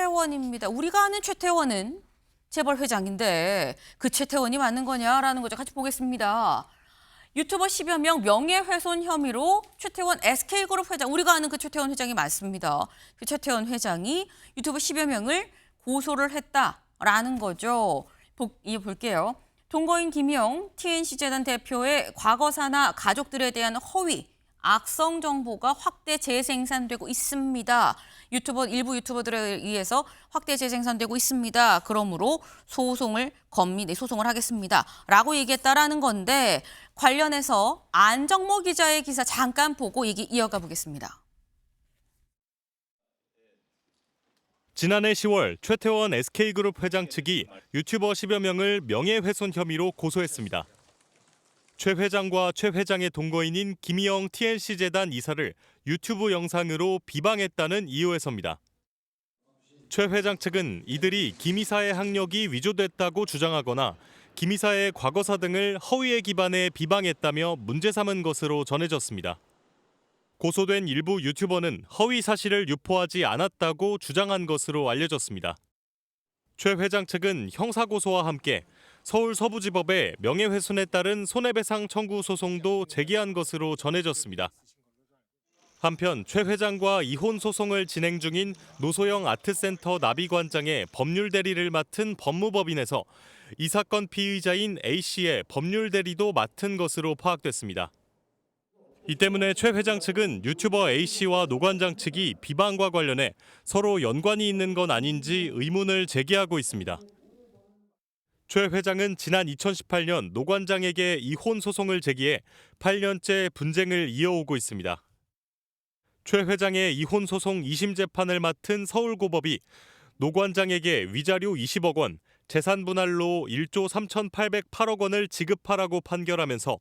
최태원입니다. 우리가 아는 최태원은 재벌 회장인데 그 최태원이 맞는 거냐라는 거죠. 같이 보겠습니다. 유튜버 10여 명 명예훼손 혐의로 최태원 SK그룹 회장, 우리가 아는 그 최태원 회장이 맞습니다. 그 최태원 회장이 유튜버 10여 명을 고소를 했다라는 거죠. 볼게요. 동거인 김희영 TNC재단 대표의 과거사나 가족들에 대한 허위, 악성 정보가 확대 재생산되고 있습니다. 일부 유튜버들에 의해서 확대 재생산되고 있습니다. 그러므로 소송을 하겠습니다. 라고 얘기했다라는 건데 관련해서 안정모 기자의 기사 잠깐 보고 얘기 이어가 보겠습니다. 지난해 10월 최태원 SK그룹 회장 측이 유튜버 10여 명을 명예훼손 혐의로 고소했습니다. 최 회장과 최 회장의 동거인인 김희영 TNC재단 이사를 유튜브 영상으로 비방했다는 이유에서입니다. 최 회장 측은 이들이 김 이사의 학력이 위조됐다고 주장하거나 김 이사의 과거사 등을 허위에 기반해 비방했다며 문제 삼은 것으로 전해졌습니다. 고소된 일부 유튜버는 허위 사실을 유포하지 않았다고 주장한 것으로 알려졌습니다. 최 회장 측은 형사고소와 함께 서울 서부지법에 명예훼손에 따른 손해배상 청구 소송도 제기한 것으로 전해졌습니다. 한편 최 회장과 이혼 소송을 진행 중인 노소영 아트센터 나비관장의 법률 대리를 맡은 법무법인에서 이 사건 피의자인 A씨의 법률 대리도 맡은 것으로 파악됐습니다. 이 때문에 최 회장 측은 유튜버 A씨와 노 관장 측이 비방과 관련해 서로 연관이 있는 건 아닌지 의문을 제기하고 있습니다. 최 회장은 지난 2018년 노 관장에게 이혼 소송을 제기해 8년째 분쟁을 이어오고 있습니다. 최 회장의 이혼 소송 2심 재판을 맡은 서울고법이 노 관장에게 위자료 20억 원, 재산 분할로 1조 3,808억 원을 지급하라고 판결하면서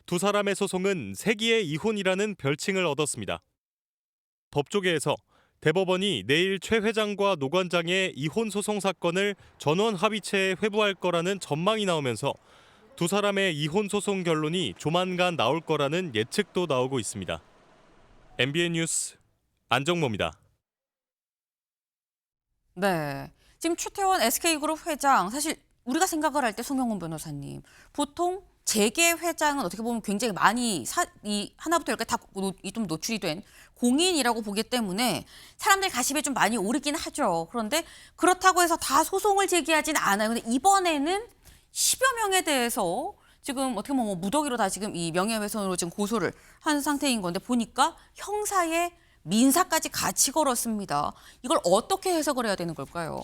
두 사람의 소송은 세기의 이혼이라는 별칭을 얻었습니다. 법조계에서 대법원이 내일 최 회장과 노 관장의 이혼 소송 사건을 전원 합의체에 회부할 거라는 전망이 나오면서 두 사람의 이혼 소송 결론이 조만간 나올 거라는 예측도 나오고 있습니다. MBN 뉴스 안정모입니다. 네, 지금 최태원 SK그룹 회장, 사실 우리가 생각을 할 때 송영훈 변호사님, 보통 재계 회장은 어떻게 보면 굉장히 많이 하나부터 열까지 다 좀 노출이 된 공인이라고 보기 때문에 사람들 가심에 좀 많이 오르긴 하죠. 그런데 그렇다고 해서 다 소송을 제기하진 않아요. 근데 이번에는 10여 명에 대해서 지금 어떻게 보면 무더기로 다 지금 이 명예훼손으로 지금 고소를 한 상태인 건데 보니까 형사에 민사까지 같이 걸었습니다. 이걸 어떻게 해석을 해야 되는 걸까요?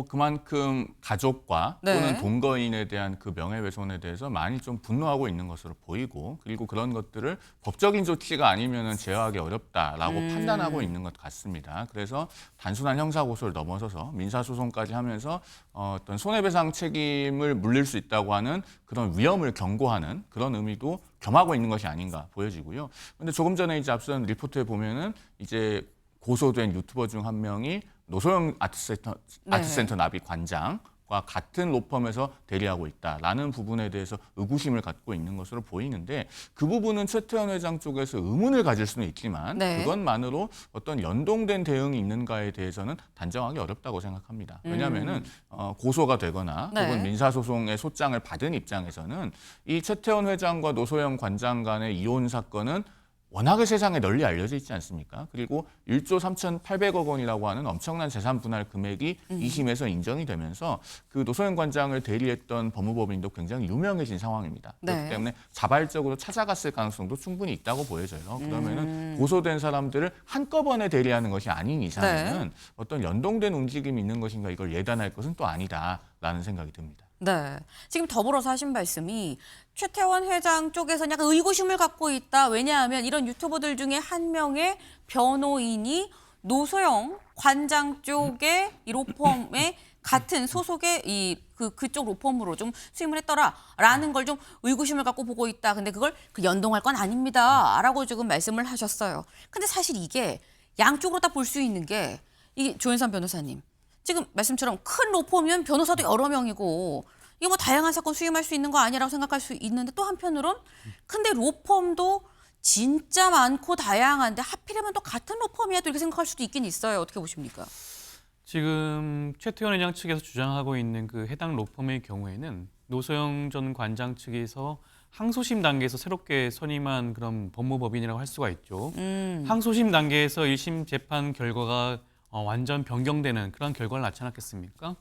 그만큼 가족과 또는 네. 동거인에 대한 그 명예훼손에 대해서 많이 좀 분노하고 있는 것으로 보이고, 그리고 그런 것들을 법적인 조치가 아니면은 제어하기 어렵다라고 판단하고 있는 것 같습니다. 그래서 단순한 형사고소를 넘어서서 민사소송까지 하면서 어떤 손해배상 책임을 물릴 수 있다고 하는 그런 위험을 경고하는 그런 의미도 겸하고 있는 것이 아닌가 보여지고요. 근데 조금 전에 이제 앞선 리포트에 보면은 이제 고소된 유튜버 중 한 명이 노소영 아트센터 나비 관장과 같은 로펌에서 대리하고 있다라는 부분에 대해서 의구심을 갖고 있는 것으로 보이는데, 그 부분은 최태원 회장 쪽에서 의문을 가질 수는 있지만 네. 그것만으로 어떤 연동된 대응이 있는가에 대해서는 단정하기 어렵다고 생각합니다. 왜냐하면은 고소가 되거나 네. 혹은 민사소송의 소장을 받은 입장에서는 이 최태원 회장과 노소영 관장 간의 이혼 사건은 워낙에 세상에 널리 알려져 있지 않습니까? 그리고 1조 3,800억 원이라고 하는 엄청난 재산 분할 금액이 2심에서 인정이 되면서 그 노소영 관장을 대리했던 법무법인도 굉장히 유명해진 상황입니다. 네. 그렇기 때문에 자발적으로 찾아갔을 가능성도 충분히 있다고 보여져요. 그러면은 고소된 사람들을 한꺼번에 대리하는 것이 아닌 이상에는 어떤 연동된 움직임이 있는 것인가, 이걸 예단할 것은 또 아니다라는 생각이 듭니다. 네. 지금 더불어서 하신 말씀이 최태원 회장 쪽에서는 약간 의구심을 갖고 있다. 왜냐하면 이런 유튜버들 중에 한 명의 변호인이 노소영 관장 쪽의 이 로펌의 같은 소속의 그쪽 로펌으로 좀 수임을 했더라라는 걸 좀 의구심을 갖고 보고 있다. 근데 그걸 연동할 건 아닙니다라고 지금 말씀을 하셨어요. 근데 사실 이게 양쪽으로 다 볼 수 있는 게 이게 조현선 변호사님. 지금 말씀처럼 큰 로펌이면 변호사도 여러 명이고 이게 뭐 다양한 사건 수임할 수 있는 거 아니라고 생각할 수 있는데, 또 한편으론 근데 로펌도 진짜 많고 다양한데 하필이면 또 같은 로펌이야 또 이렇게 생각할 수도 있긴 있어요. 어떻게 보십니까? 지금 최태원 회장 측에서 주장하고 있는 그 해당 로펌의 경우에는 노소영 전 관장 측에서 항소심 단계에서 새롭게 선임한 그런 법무법인이라고 할 수가 있죠. 항소심 단계에서 1심 재판 결과가 완전 변경되는 그런 결과를 낳지 않았겠습니까?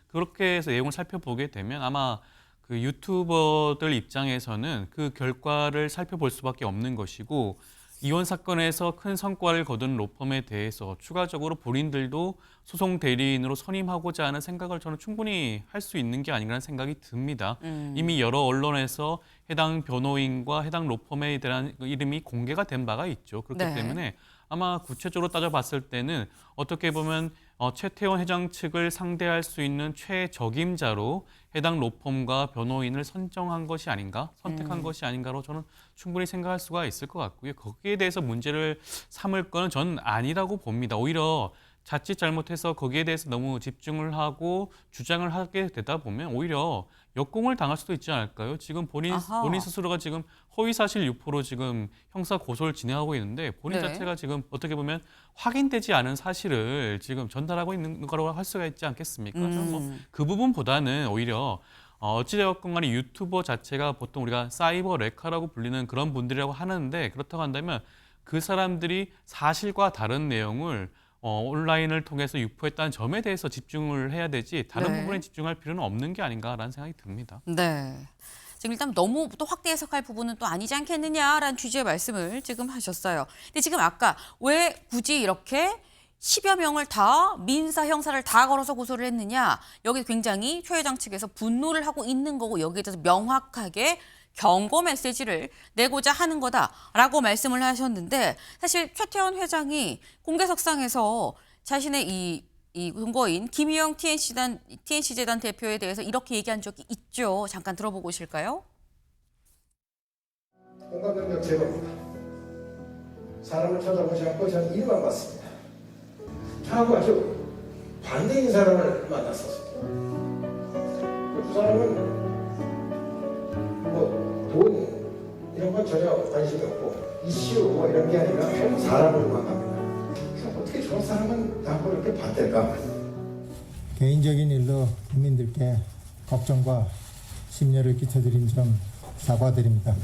그렇게 해서 내용을 살펴보게 되면 아마 그 유튜버들 입장에서는 그 결과를 살펴볼 수밖에 없는 것이고 이혼 사건에서 큰 성과를 거둔 로펌에 대해서 추가적으로 본인들도 소송 대리인으로 선임하고자 하는 생각을 저는 충분히 할 수 있는 게 아닌가라는 생각이 듭니다. 이미 여러 언론에서 해당 변호인과 해당 로펌에 대한 이름이 공개가 된 바가 있죠. 그렇기 네. 때문에 아마 구체적으로 따져봤을 때는 어떻게 보면 최태원 회장 측을 상대할 수 있는 최적임자로 해당 로펌과 변호인을 선정한 것이 아닌가, 선택한 것이 아닌가로 저는 충분히 생각할 수가 있을 것 같고요. 거기에 대해서 문제를 삼을 거는 저는 아니라고 봅니다. 오히려 자칫 잘못해서 거기에 대해서 너무 집중을 하고 주장을 하게 되다 보면 오히려 역공을 당할 수도 있지 않을까요? 지금 본인 스스로가 지금 허위사실 유포로 지금 형사 고소를 진행하고 있는데 본인 네. 자체가 지금 어떻게 보면 확인되지 않은 사실을 지금 전달하고 있는 거라고 할 수가 있지 않겠습니까? 저는 뭐 그 부분보다는 오히려 어찌되었건 간에 유튜버 자체가 보통 우리가 사이버 레카라고 불리는 그런 분들이라고 하는데 그렇다고 한다면 그 사람들이 사실과 다른 내용을 온라인을 통해서 유포했다는 점에 대해서 집중을 해야 되지 다른 네. 부분에 집중할 필요는 없는 게 아닌가라는 생각이 듭니다. 네. 지금 일단 너무 또 확대 해석할 부분은 또 아니지 않겠느냐라는 취지의 말씀을 지금 하셨어요. 근데 지금 아까 왜 굳이 이렇게 10여 명을 다 민사 형사를 다 걸어서 고소를 했느냐. 여기 굉장히 최 회장 측에서 분노를 하고 있는 거고 여기에 대해서 명확하게 경고 메시지를 내고자 하는 거다라고 말씀을 하셨는데 사실 최태원 회장이 공개석상에서 자신의 이 동거인 김희영 TNC재단 대표에 대해서 이렇게 얘기한 적이 있죠. 잠깐 들어보고 오실까요? 공감능력 제거입니다. 사람을 쳐다보지 않고 저는 일만 봤습니다. 저하고 아주 반대인 사람을 만났었습니다. 그 사람은 돈 이런 건 전혀 관심이 없고 이슈 뭐 이런 게 아니라 사람으로만 갑니다. 어떻게 저런 사람은 나하고 이렇게 반대일까? 개인적인 일로 국민들께 걱정과 심려를 끼쳐드린 점 사과드립니다.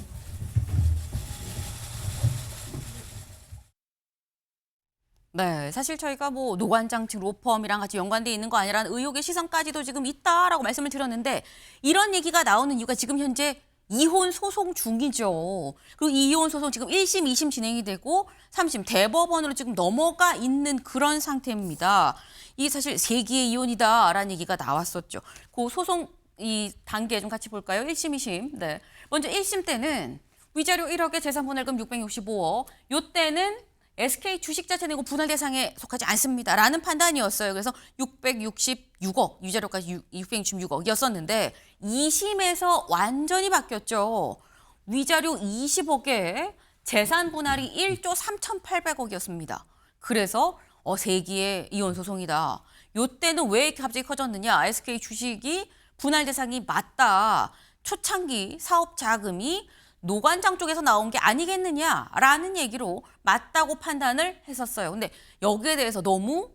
네, 사실 저희가 뭐 노관장 측 로펌이랑 같이 연관돼 있는 거 아니라는 의혹의 시선까지도 지금 있다라고 말씀을 드렸는데 이런 얘기가 나오는 이유가 지금 현재 이혼 소송 중이죠. 그리고 이 이혼 소송 지금 1심, 2심 진행이 되고 3심 대법원으로 지금 넘어가 있는 그런 상태입니다. 이게 사실 세기의 이혼이다라는 얘기가 나왔었죠. 그 소송 이 단계 좀 같이 볼까요? 1심, 2심. 네. 먼저 1심 때는 위자료 1억에 재산분할금 665억. 요때는 SK 주식 자체 내고 분할 대상에 속하지 않습니다. 라는 판단이었어요. 그래서 666억, 위자료까지 666억이었었는데 2심에서 완전히 바뀌었죠. 위자료 20억에 재산 분할이 1조 3,800억이었습니다. 그래서 세기의 이혼 소송이다. 요때는 왜 이렇게 갑자기 커졌느냐. SK 주식이 분할 대상이 맞다. 초창기 사업 자금이 노관장 쪽에서 나온 게 아니겠느냐라는 얘기로 맞다고 판단을 했었어요. 근데 여기에 대해서 너무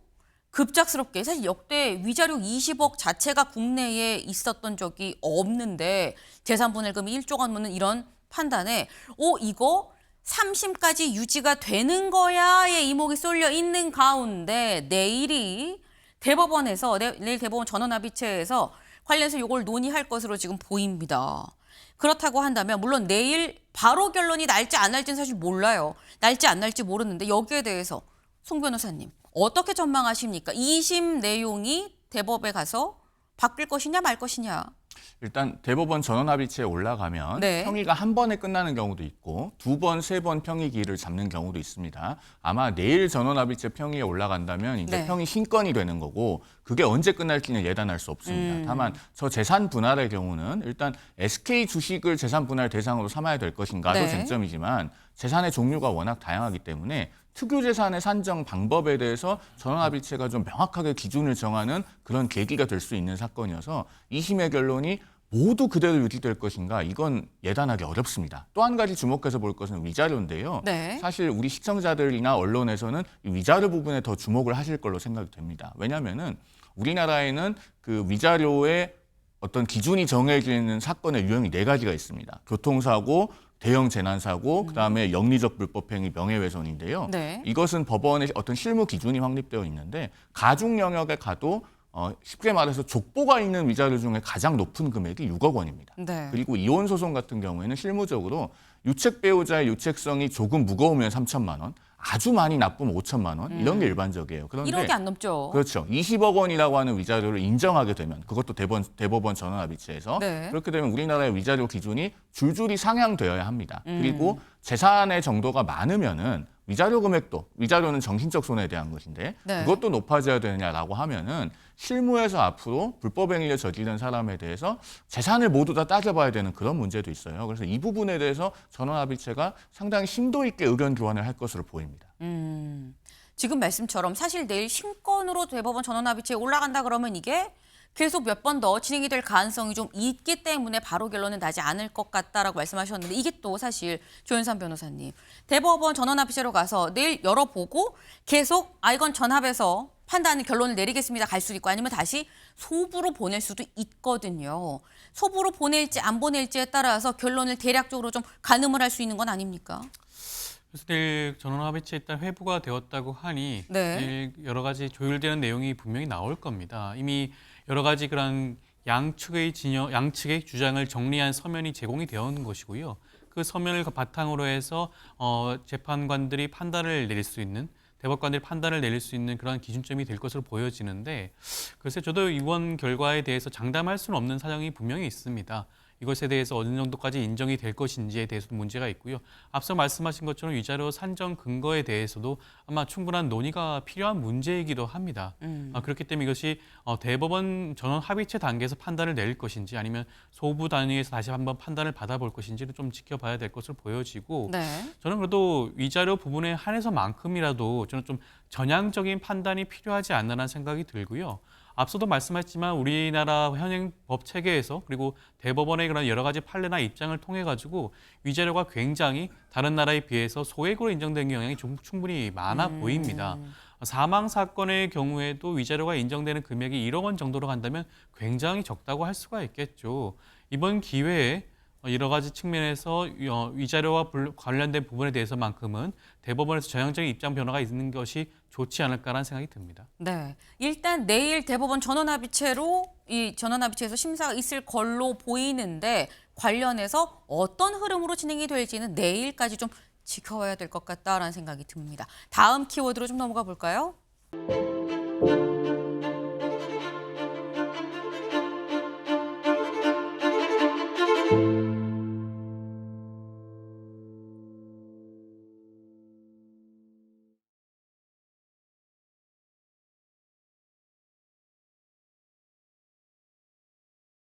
급작스럽게 사실 역대 위자료 20억 자체가 국내에 있었던 적이 없는데 재산분할금이 1조가 넘는 이런 판단에 이거 3심까지 유지가 되는 거야의 이목이 쏠려 있는 가운데 내일 대법원 전원합의체에서 관련해서 이걸 논의할 것으로 지금 보입니다. 그렇다고 한다면 물론 내일 바로 결론이 날지 안 날지는 사실 몰라요. 날지 안 날지 모르는데 여기에 대해서 송 변호사님 어떻게 전망하십니까? 2심 내용이 대법에 가서 바뀔 것이냐 말 것이냐. 일단 대법원 전원합의체에 올라가면 네. 평의가 한 번에 끝나는 경우도 있고 2번, 3번 평의기일을 잡는 경우도 있습니다. 아마 내일 전원합의체 평의에 올라간다면 이제 네. 평의 신건이 되는 거고 그게 언제 끝날지는 예단할 수 없습니다. 다만 저 재산 분할의 경우는 일단 SK 주식을 재산 분할 대상으로 삼아야 될 것인가도 네. 쟁점이지만 재산의 종류가 워낙 다양하기 때문에 특유 재산의 산정 방법에 대해서 전원합의체가 좀 명확하게 기준을 정하는 그런 계기가 될 수 있는 사건이어서 2심의 결론이 모두 그대로 유지될 것인가? 이건 예단하기 어렵습니다. 또 한 가지 주목해서 볼 것은 위자료인데요. 네. 사실 우리 시청자들이나 언론에서는 이 위자료 부분에 더 주목을 하실 걸로 생각이 됩니다. 왜냐하면은 우리나라에는 그 위자료의 어떤 기준이 정해지는 사건의 유형이 4가지가 있습니다. 교통사고, 대형 재난사고, 그다음에 영리적 불법행위, 명예훼손인데요. 네. 이것은 법원의 어떤 실무 기준이 확립되어 있는데 가중 영역에 가도 쉽게 말해서 족보가 있는 위자료 중에 가장 높은 금액이 6억 원입니다. 네. 그리고 이혼 소송 같은 경우에는 실무적으로 유책 배우자의 유책성이 조금 무거우면 3천만 원, 아주 많이 나쁘면 5천만 원 이런 게 일반적이에요. 그런데 1억이 안 넘죠. 그렇죠. 20억 원이라고 하는 위자료를 인정하게 되면 그것도 대법원 전원합의체에서 네. 그렇게 되면 우리나라의 위자료 기준이 줄줄이 상향되어야 합니다. 그리고 재산의 정도가 많으면은 위자료 금액도 위자료는 정신적 손해에 대한 것인데 네. 그것도 높아져야 되느냐라고 하면은 실무에서 앞으로 불법 행위를 저지른 사람에 대해서 재산을 모두 다 따져봐야 되는 그런 문제도 있어요. 그래서 이 부분에 대해서 전원합의체가 상당히 심도 있게 의견 교환을 할 것으로 보입니다. 지금 말씀처럼 사실 내일 신건으로 대법원 전원합의체에 올라간다 그러면 이게 계속 몇 번 더 진행이 될 가능성이 좀 있기 때문에 바로 결론은 나지 않을 것 같다라고 말씀하셨는데 이게 또 사실 조윤선 변호사님 대법원 전원합의체로 가서 내일 열어보고 계속 이건 전합에서 판단을 결론을 내리겠습니다 갈 수도 있고 아니면 다시 소부로 보낼 수도 있거든요. 소부로 보낼지 안 보낼지에 따라서 결론을 대략적으로 좀 가늠을 할 수 있는 건 아닙니까? 그래서 내일 전원합의체 일단 회부가 되었다고 하니 네. 내일 여러 가지 조율되는 내용이 분명히 나올 겁니다. 이미 여러 가지 그런 양측의 주장을 정리한 서면이 제공이 되어 있는 것이고요. 그 서면을 바탕으로 해서 재판관들이 판단을 내릴 수 있는 대법관들이 판단을 내릴 수 있는 그런 기준점이 될 것으로 보여지는데 글쎄 저도 이번 결과에 대해서 장담할 수는 없는 사정이 분명히 있습니다. 이것에 대해서 어느 정도까지 인정이 될 것인지에 대해서도 문제가 있고요. 앞서 말씀하신 것처럼 위자료 산정 근거에 대해서도 아마 충분한 논의가 필요한 문제이기도 합니다. 그렇기 때문에 이것이 대법원 전원 합의체 단계에서 판단을 내릴 것인지 아니면 소부 단위에서 다시 한번 판단을 받아볼 것인지를 좀 지켜봐야 될 것으로 보여지고 네. 저는 그래도 위자료 부분에 한해서만큼이라도 저는 좀 전향적인 판단이 필요하지 않나라는 생각이 들고요. 앞서도 말씀하셨지만 우리나라 현행 법 체계에서 그리고 대법원의 그런 여러 가지 판례나 입장을 통해 가지고 위자료가 굉장히 다른 나라에 비해서 소액으로 인정된 경향이 좀 충분히 많아 보입니다. 사망 사건의 경우에도 위자료가 인정되는 금액이 1억 원 정도로 간다면 굉장히 적다고 할 수가 있겠죠. 이번 기회에 여러 가지 측면에서 위자료와 관련된 부분에 대해서만큼은 대법원에서 전향적인 입장 변화가 있는 것이 좋지 않을까라는 생각이 듭니다. 네, 일단 내일 대법원 전원합의체로 이 전원합의체에서 심사가 있을 걸로 보이는데 관련해서 어떤 흐름으로 진행이 될지는 내일까지 좀 지켜봐야 될 것 같다라는 생각이 듭니다. 다음 키워드로 좀 넘어가 볼까요?